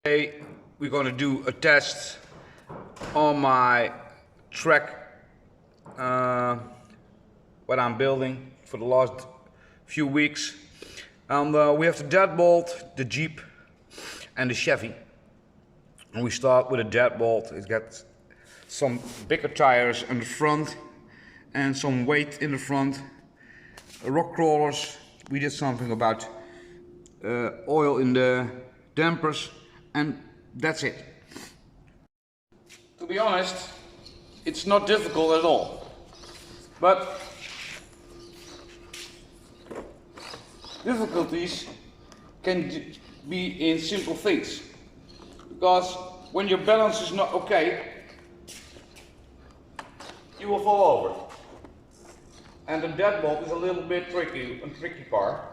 Today we're going to do a test on my track, what I'm building for the last few weeks. We have the Deadbolt, the Jeep and the Chevy. And we start with a Deadbolt. It's got some bigger tires in the front and some weight in the front. Rock crawlers, we did something about oil in the dampers, and that's it. To be honest, it's not difficult at all, but difficulties can be in simple things, because when your balance is not okay, you will fall over. And the deadbolt is a little bit tricky part.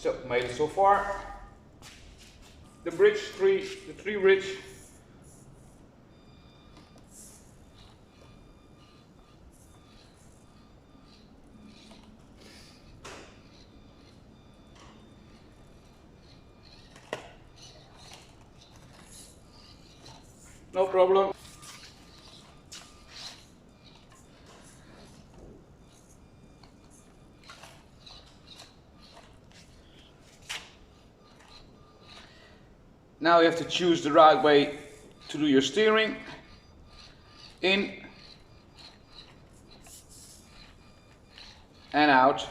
So, made it so far. The tree bridge. No problem. Now you have to choose the right way to do your steering. In and out,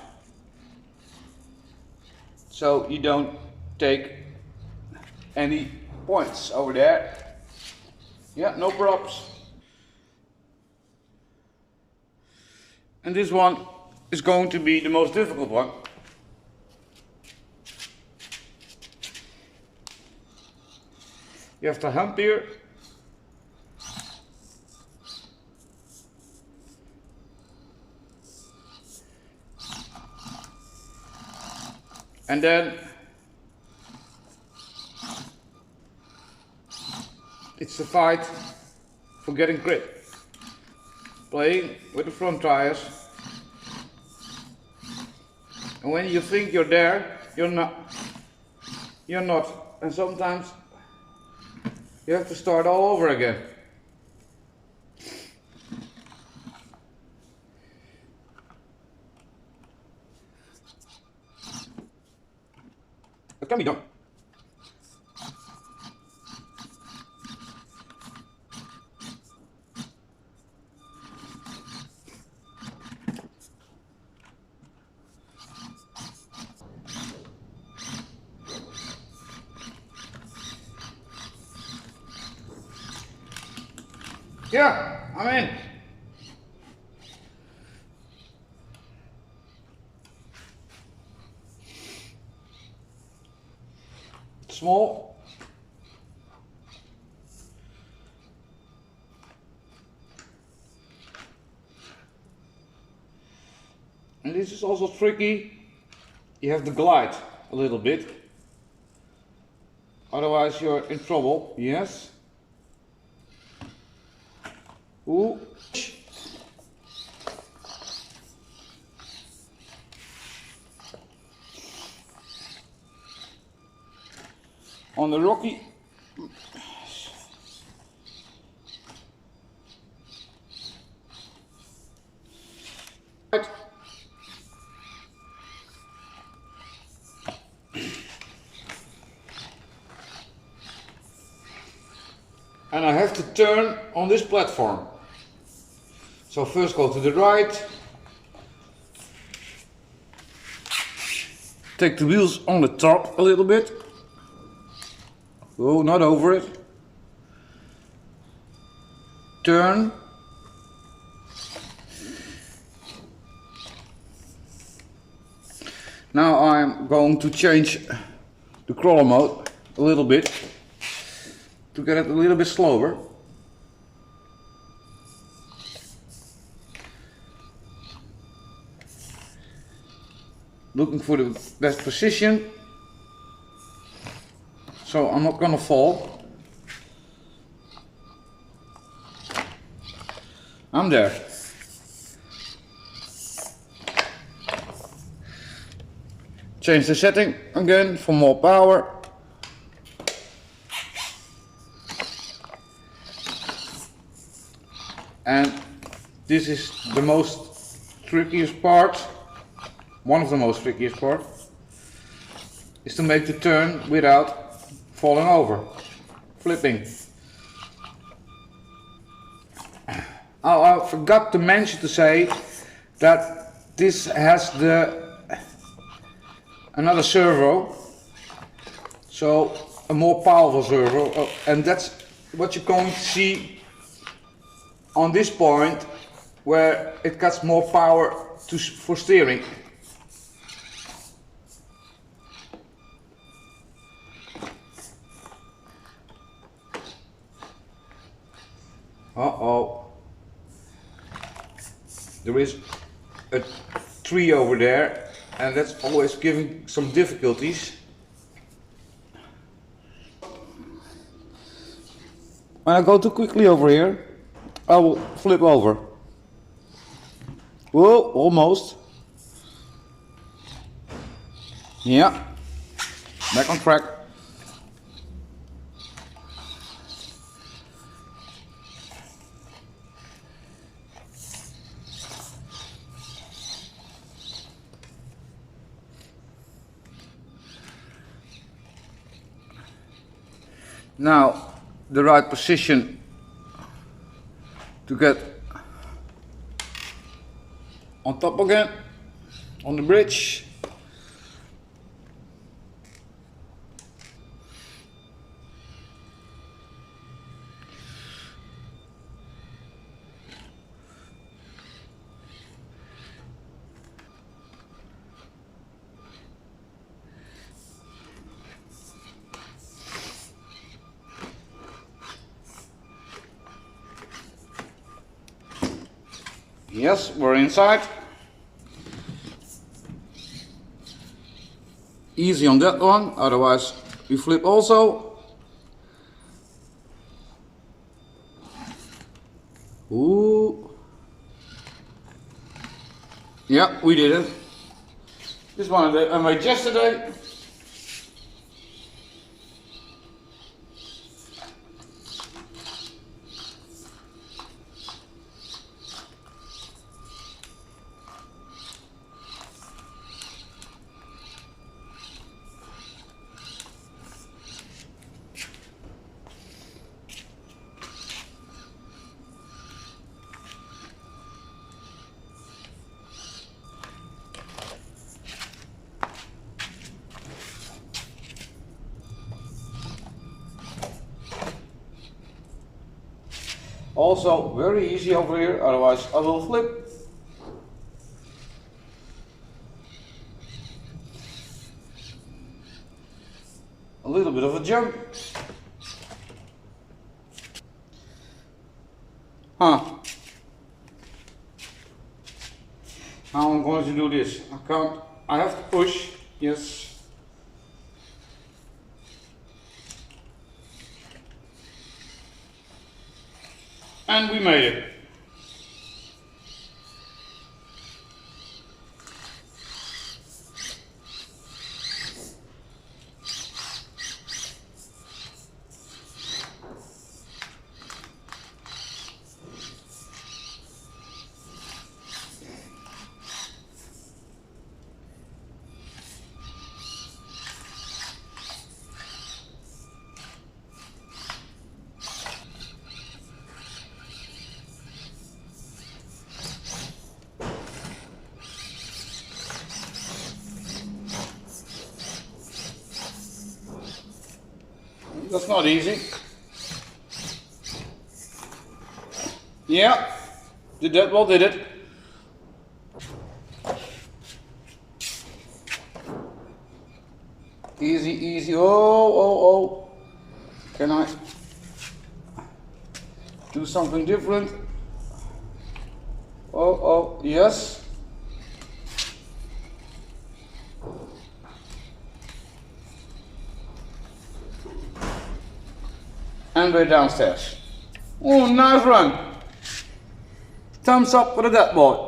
so you don't take any points over there. Yeah, no props. And this one is going to be the most difficult one. You have to hump here. And then it's the fight for getting grip. Playing with the front tires. And when you think you're there, you're not. And sometimes you have to start all over again. It can be done. Yeah, I'm in. Small. And this is also tricky. You have to glide a little bit. Otherwise you're in trouble. Yes. Ooh. On the rocky. And I have to turn on this platform. So first go to the right, take the wheels on the top a little bit, oh, not over it, turn, now I'm going to change the crawler mode a little bit to get it a little bit slower. Looking for the best position, so I'm not gonna fall. I'm there. change the setting again for more power. And this is the most trickiest part, one of the most trickiest parts, is to make the turn without falling over, flipping. Oh, I forgot to mention to say that this has another servo, so a more powerful servo, and that's what you're going to see on this point, where it gets more power for steering. Uh-oh. There is a tree over there, and that's always giving some difficulties. When I go too quickly over here, I will flip over. Whoa, almost. Yeah, back on track. Now, the right position to get on top again, on the bridge. Yes, we're inside. Easy on that one, otherwise we flip also. Ooh. Yeah, we did it. This one I made yesterday. Also very easy over here, otherwise I will flip. A little bit of a jump. How I'm going to do this? I have to push, yes. And we made it. That's not easy. Yeah, the Deadbolt did it. Easy, easy. Oh. Can I do something different? Oh, yes. And we're downstairs. Oh, nice run. Thumbs up for the Deadbolt.